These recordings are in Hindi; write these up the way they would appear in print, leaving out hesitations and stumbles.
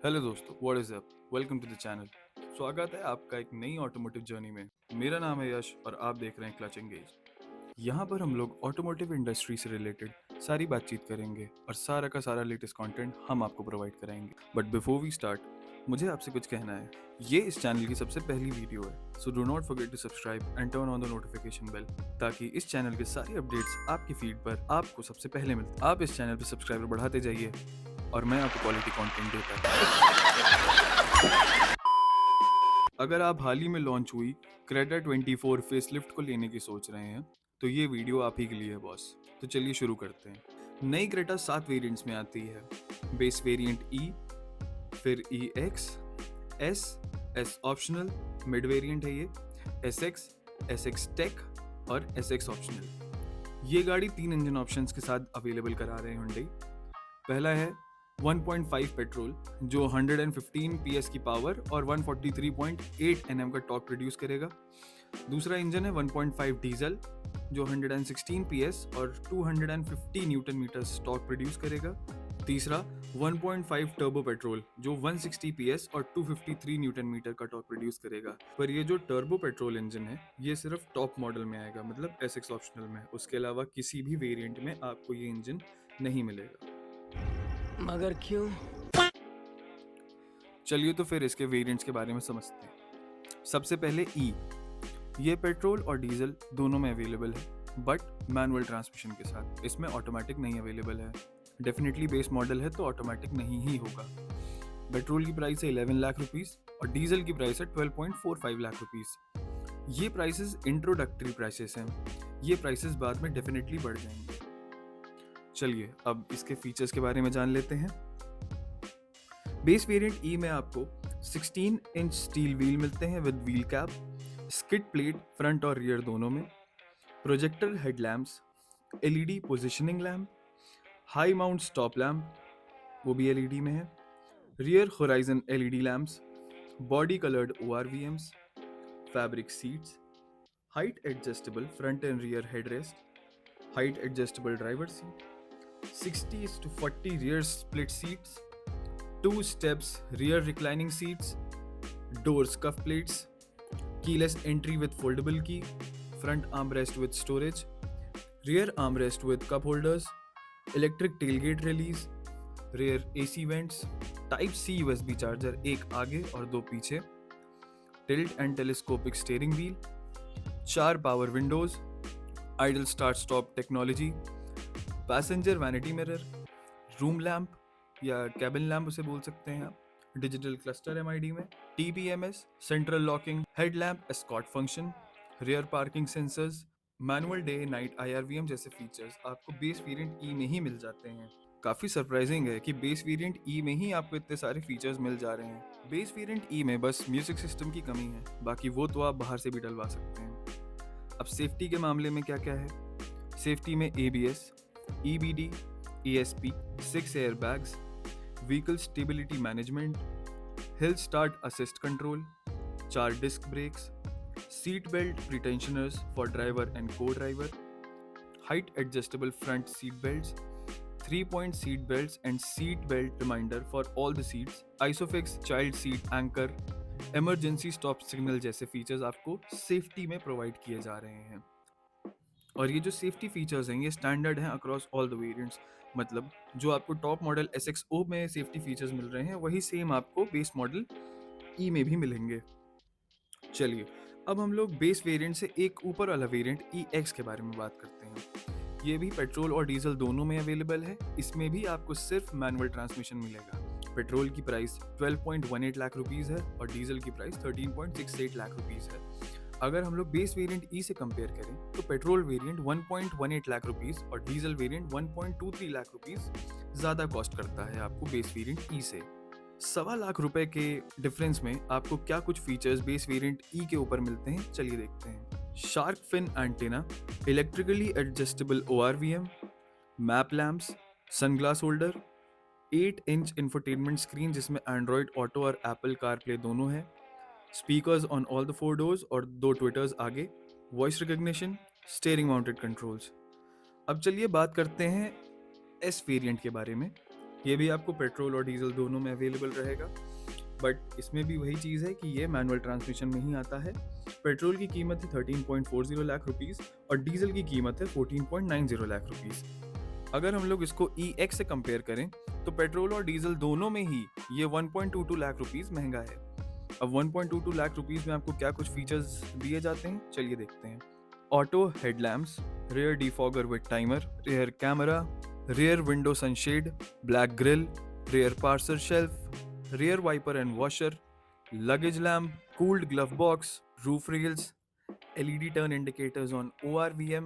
हेलो दोस्तों, what is up? Welcome to the channel. स्वागत है आपका एक नई ऑटोमोटिव जर्नी में। मेरा नाम है यश और आप देख रहे हैं क्लच एंगेज। यहाँ पर हम लोग ऑटोमोटिव इंडस्ट्री से रिलेटेड सारी बातचीत करेंगे और सारा का सारा लेटेस्ट कंटेंट हम आपको प्रोवाइड कराएंगे। बट बिफोर वी स्टार्ट, मुझे आपसे कुछ कहना है। ये इस चैनल की सबसे पहली वीडियो है, so do not forget to subscribe and turn on the notification bell, ताकि इस चैनल के सारे अपडेट्स आपकी फीड पर आपको सबसे पहले मिलते। आप इस चैनल पर सब्सक्राइबर बढ़ाते जाइए और मैं आपको क्वालिटी कंटेंट देता हूँ। अगर आप हाल ही में लॉन्च हुई क्रेटा 24 फेसलिफ्ट को लेने की सोच रहे हैं तो ये वीडियो आप ही के लिए है बॉस। तो चलिए शुरू करते हैं। नई क्रेटा 7 वेरिएंट्स में आती है। बेस वेरिएंट ई, फिर E X, S optional, mid variant है ये, एस एक्स टेक और एस एक्स ऑप्शनल। ये गाड़ी 3 इंजन ऑप्शंस के साथ अवेलेबल करा रहे हैं हुंडई। पहला है 1.5 पेट्रोल जो 115 PS की पावर और 143.8 Nm का टॉर्क प्रोड्यूस करेगा। दूसरा इंजन है 1.5 डीजल जो 116 PS और 250 न्यूटन मीटर टॉर्क प्रोड्यूस करेगा। तीसरा 1.5 टर्बो पेट्रोल जो 160 PS और 253 न्यूटन मीटर का टॉर्क प्रोड्यूस करेगा। पर ये जो टर्बो पेट्रोल इंजन है ये सिर्फ टॉप मॉडल में आएगा, मतलब SX ऑप्शनल में। उसके अलावा किसी भी वेरिएंट में आपको ये इंजन नहीं मिलेगा। मगर क्यों? चलिए तो फिर इसके वेरिएंट्स के बारे में समझते हैं। सबसे पहले ई, ये पेट्रोल और डीजल दोनों में अवेलेबल है बट मैनुअल ट्रांसमिशन के साथ। इसमें ऑटोमेटिक नहीं अवेलेबल है। डेफिनेटली बेस मॉडल है तो ऑटोमेटिक नहीं ही होगा। पेट्रोल की प्राइस है 11 लाख रुपीस और डीजल की प्राइस है 12.45 लाख रुपीस। ये प्राइसेस इंट्रोडक्टरी प्राइसेस हैं, ये प्राइसेस बाद में डेफिनेटली बढ़ जाएंगे। चलिए अब इसके फीचर्स के बारे में जान लेते हैं। बेस वेरिएंट ई में आपको 16 इंच स्टील व्हील मिलते हैं with wheel cap, skid plate front और रियर दोनों में, projector headlamps, LED positioning lamp, high mount stop lamp वो भी एलईडी में है, rear horizon LED lamps, body coloured ORVMs, fabric seats, height adjustable front end rear headrest, height adjustable driver seat, 60:40 rear split seats, 2 steps rear reclining seats, doors cuff plates, keyless entry with foldable key, front armrest with storage, rear armrest with cup holders, electric tailgate release, rear AC vents, type C USB charger एक आगे और 2 पीछे, tilt and telescopic steering wheel, 4 power windows, idle start stop technology, passenger vanity mirror, room lamp या कैबिन लैम्प उसे बोल सकते हैं आप, डिजिटल क्लस्टर MID में, TPMS, central locking, head lamp, escort function, rear parking sensors, manual day night IRVM जैसे फीचर्स आपको बेस वेरिएंट ई में ही मिल जाते हैं। काफ़ी सरप्राइजिंग है कि बेस वेरिएंट ई में ही आपको इतने सारे फीचर्स मिल जा रहे हैं। बेस वेरिएंट ई में बस म्यूजिक सिस्टम की कमी है, बाकी वो तो आप बाहर से भी डलवा सकते हैं। अब सेफ्टी के मामले में क्या क्या है। सेफ्टी में ABS, EBD, ESP, 6 airbags, vehicle stability management, hill start assist control, 4 disc brakes, seat belt pretensioners for driver and co-driver, height adjustable front seat belts, 3-point seat belts and seat belt reminder for all the seats, ISOFIX child seat anchor, emergency stop signal जैसे फीचर्स आपको सेफ्टी में प्रोवाइड किए जा रहे हैं। और ये जो सेफ्टी फीचर्स हैं ये स्टैंडर्ड हैं अक्रॉस ऑल द वेरिएंट्स। मतलब जो आपको टॉप मॉडल SXO में सेफ्टी फीचर्स मिल रहे हैं वही सेम आपको बेस मॉडल ई में भी मिलेंगे। चलिए अब हम लोग बेस वेरिएंट से एक ऊपर वाला वेरिएंट EX के बारे में बात करते हैं। ये भी पेट्रोल और डीजल दोनों में अवेलेबल है। इसमें भी आपको सिर्फ मैनुअल ट्रांसमिशन मिलेगा। पेट्रोल की प्राइस 12.18 लाख रुपीज़ है और डीजल की प्राइस 13.68 लाख रुपीज़ है। अगर हम लोग बेस वेरिएंट ई से कंपेयर करें तो पेट्रोल वेरिएंट 1.18 लाख रुपीस और डीजल वेरिएंट 1.23 लाख रुपीस ज़्यादा कॉस्ट करता है आपको बेस वेरिएंट ई से। 1.25 लाख रुपए के डिफरेंस में आपको क्या कुछ फीचर्स बेस वेरिएंट ई के ऊपर मिलते हैं, चलिए देखते हैं। Shark fin antenna, electrically adjustable ORVM, map lamps, sunglass holder, 8 inch infotainment screen जिसमें एंड्रॉयड ऑटो और एप्पल कारप्ले दोनों है, speakers on all the 4 doors और 2 ट्विटर्स आगे, voice recognition, steering mounted controls. अब चलिए बात करते हैं एस वेरिएंट के बारे में। ये भी आपको पेट्रोल और डीजल दोनों में अवेलेबल रहेगा, बट इसमें भी वही चीज़ है कि ये मैनुअल ट्रांसमिशन में ही आता है। पेट्रोल की कीमत है 13.40 लाख रुपीज़ और डीजल की कीमत है 14.90 लाख रुपीज़। अगर हम लोग इसको EX से कंपेयर करें तो पेट्रोल और डीजल दोनों में ही ये 1.22 लाख रुपीज़ महंगा है। अब 1.22 लाख रुपीज़ में आपको क्या कुछ फीचर्स दिए जाते हैं, चलिए देखते हैं। Auto headlamps, rear defogger with timer, rear camera, rear window sunshade, black grille, rear parcel shelf, rear wiper and washer, luggage lamp, cooled glove box, roof rails, LED turn indicators on ORVM,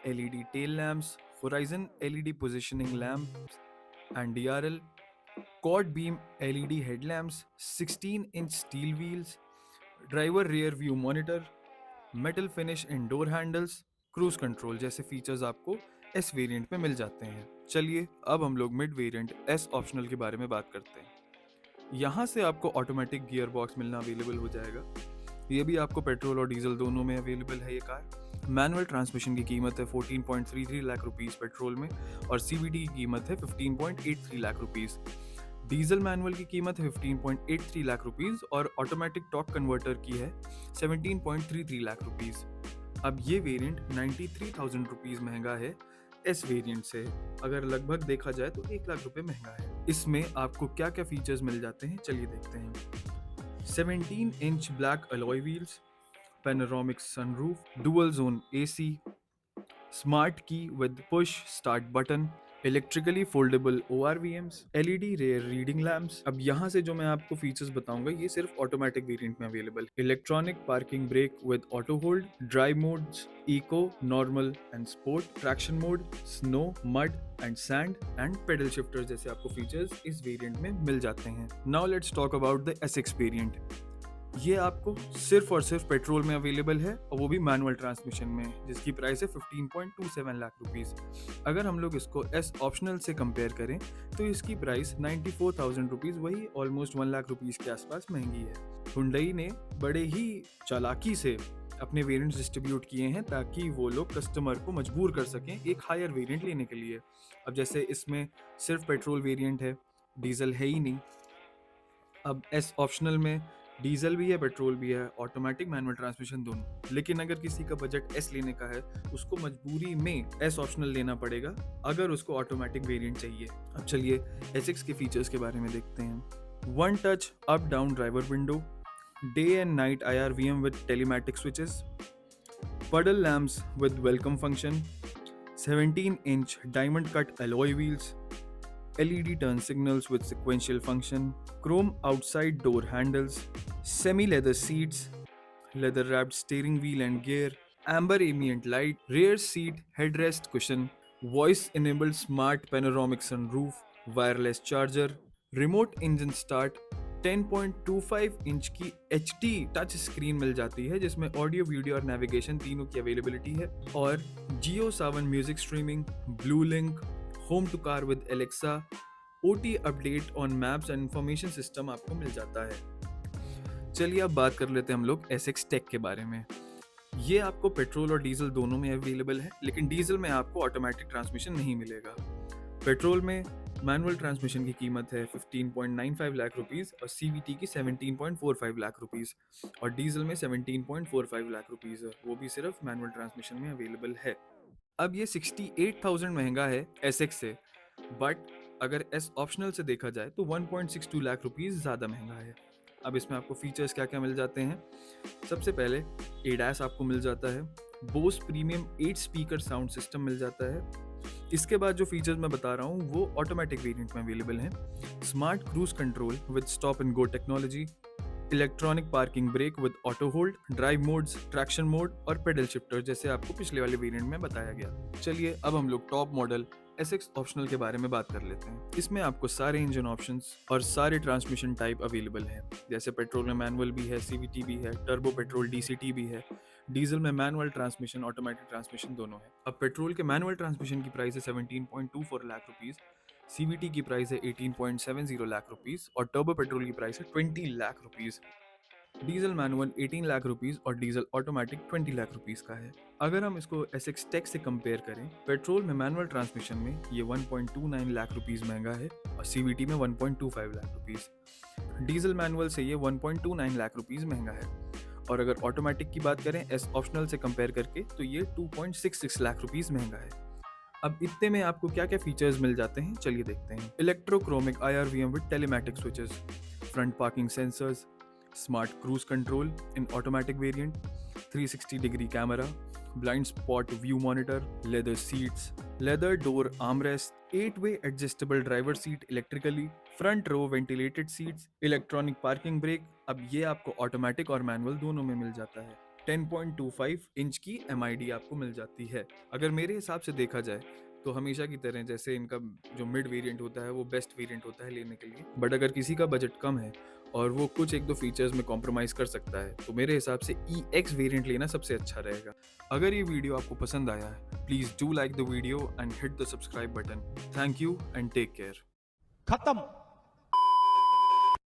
LED tail lamps, horizon LED positioning lamps and DRL, quad beam LED headlamps, 16-inch steel wheels, driver rear view monitor, metal finish in door handles, cruise control जैसे फीचर्स आपको S वेरिएंट में मिल जाते हैं। चलिए अब हम लोग मिड वेरिएंट S ऑप्शनल के बारे में बात करते हैं। यहाँ से आपको ऑटोमेटिक गियर बॉक्स मिलना अवेलेबल हो जाएगा। ये भी आपको पेट्रोल और डीजल दोनों में अवेलेबल है ये कार। मैनुअल ट्रांसमिशन की कीमत है 14.33 लाख रुपीज़ पेट्रोल में और CVT की कीमत है 15.83 लाख रुपीज़। डीजल मैनुअल की कीमत है 15.83 लाख रुपीज़ और ऑटोमेटिक टॉर्क कन्वर्टर की है 17.33 लाख रुपीज़। अब ये वेरिएंट 93,000 रुपीज़ महंगा है एस वेरिएंट से। अगर लगभग देखा जाए तो 1 लाख रुपए महंगा है। इसमें आपको क्या क्या फीचर्स मिल जाते हैं, चलिए देखते हैं। 17-inch black alloy wheels, panoramic sunroof, dual zone AC, smart key with push start button, electrically foldable ORVMs, LED rear reading lamps. अब यहाँ से जो मैं आपको फीचर्स बताऊंगा ये सिर्फ ऑटोमेटिक वेरिएंट में available. Electronic parking brake with auto hold, drive modes, eco, normal and sport, traction mode, snow, mud and sand and paddle shifter जैसे आपको फीचर्स इस वेरिएंट में मिल जाते हैं। Now let's talk about the SX variant. ये आपको सिर्फ और सिर्फ पेट्रोल में अवेलेबल है और वो भी मैनुअल ट्रांसमिशन में, जिसकी प्राइस है 15.27 लाख रुपीज़। अगर हम लोग इसको S ऑप्शनल से कंपेयर करें तो इसकी प्राइस 94,000 रुपीज़, वही ऑलमोस्ट 1 लाख रुपीज़ के आसपास महंगी है। हुंडई ने बड़े ही चालाकी से अपने वेरिएंट्स डिस्ट्रीब्यूट किए हैं ताकि वो लोग कस्टमर को मजबूर कर सकें एक हायर वेरिएंट लेने के लिए। अब जैसे इसमें सिर्फ पेट्रोल वेरिएंट है, डीजल है ही नहीं। अब S ऑप्शनल में डीजल भी है, पेट्रोल भी है, ऑटोमेटिक मैनुअल ट्रांसमिशन दोनों। लेकिन अगर किसी का बजट S लेने का है उसको मजबूरी में S ऑप्शनल लेना पड़ेगा अगर उसको ऑटोमेटिक वेरिएंट चाहिए। अब चलिए SX के फीचर्स के बारे में देखते हैं। 1 touch up down driver window, day and night IRVM with telematic switches, puddle lamps with welcome function, 17-inch diamond cut alloy wheels, LED turn signals with sequential function, chrome outside door handles, semi-leather seats, leather-wrapped steering wheel and gear, amber ambient light, rear seat headrest cushion, voice-enabled smart panoramic sunroof, wireless charger, remote engine start, 10.25 inch की HD टच स्क्रीन मिल जाती है जिसमें ऑडियो, वीडियो और नेविगेशन तीनों की अवेलेबिलिटी है और Jio Saavn music streaming, blue link, home to car with Alexa, OT update on maps and information system आपको मिल जाता है। चलिए अब बात कर लेते हैं हम लोग SX टेक के बारे में। ये आपको पेट्रोल और डीजल दोनों में अवेलेबल है, लेकिन डीजल में आपको ऑटोमेटिक ट्रांसमिशन नहीं मिलेगा। पेट्रोल में मैनुअल ट्रांसमिशन की कीमत है 15.95 लाख रुपीज़ और CVT की 17.45 लाख रुपीज़ और डीजल में 17.45 लाख रुपीज़ है, वो भी सिर्फ मैनुअल ट्रांसमिशन में अवेलेबल है। अब ये 68,000 महंगा है SX से, बट अगर S ऑप्शनल से देखा जाए तो 1.62 लाख रुपीज़ ज़्यादा महंगा है। अब इसमें आपको फीचर्स क्या क्या मिल जाते हैं। सबसे पहले ADAS आपको मिल जाता है, Bose premium 8 speaker sound system मिल जाता है। इसके बाद जो फीचर्स मैं बता रहा हूँ वो ऑटोमेटिक वेरिएंट में अवेलेबल हैं। Smart cruise control with stop and go technology, electronic parking brake with auto hold, drive modes, traction mode और पेडल शिफ्टर जैसे आपको पिछले वाले वेरिएंट में बताया गया। चलिए अब हम लोग टॉप मॉडल SX ऑप्शनल के बारे में बात कर लेते हैं। इसमें आपको सारे इंजन ऑप्शंस और सारे ट्रांसमिशन टाइप अवेलेबल हैं। जैसे पेट्रोल में मैनुअल भी है, CVT भी है, टर्बो पेट्रोल DCT भी है, डीजल में मैनुअल ट्रांसमिशन, ऑटोमेटिक ट्रांसमिशन दोनों है। अब पेट्रोल के मैनुअल ट्रांसमिशन की प्राइस है 17.24 लाख रुपीज़, CVT की प्राइस है 18.70 लाख रुपीज़ और टर्बो पेट्रोल की प्राइस है 20 lakh rupees. Diesel manual 18 lakh rupees और डीजल ऑटोमेटिक 20 लाख रुपीस का है। अगर हम इसको एसएक्स टेक से कंपेयर करें, पेट्रोल में मैनुअल ट्रांसमिशन में ये 1.29 लाख रुपीस महंगा है और सीवीटी में 1.25 लाख रुपीस। डीजल मैनुअल से ये 1.29 लाख रुपीस महंगा है और अगर ऑटोमेटिक की बात करें एस ऑप्शनल से कंपेयर करके तो ये 2.66 लाख रुपीस महंगा है। अब इतने में आपको क्या क्या फीचर्स मिल जाते हैं, चलिए देखते हैं। Electrochromic IRVM with telematic switches, front parking sensors, smart cruise control in automatic variant, 360 degree camera, blind spot view monitor, leather seats, leather door armrest, 8-वे adjustable driver seat electrically, front row ventilated seats, electronic parking brake. अब ये आपको ऑटोमेटिक और मैनुअल दोनों में मिल जाता है। 10.25 इंच की MID आपको मिल जाती है। अगर मेरे हिसाब से देखा जाए तो हमेशा की तरह जैसे इनका जो मिड वेरिएंट होता है वो बेस्ट वेरिएंट होता है लेने के लिए, बट अगर किसी का बजट कम है और वो कुछ एक दो फीचर्स में कॉम्प्रोमाइज़ कर सकता है तो मेरे हिसाब से EX वेरिएंट लेना सबसे अच्छा रहेगा। अगर ये वीडियो आपको पसंद आया है, please do like the video and hit the subscribe button. Thank you and take care. खत्म।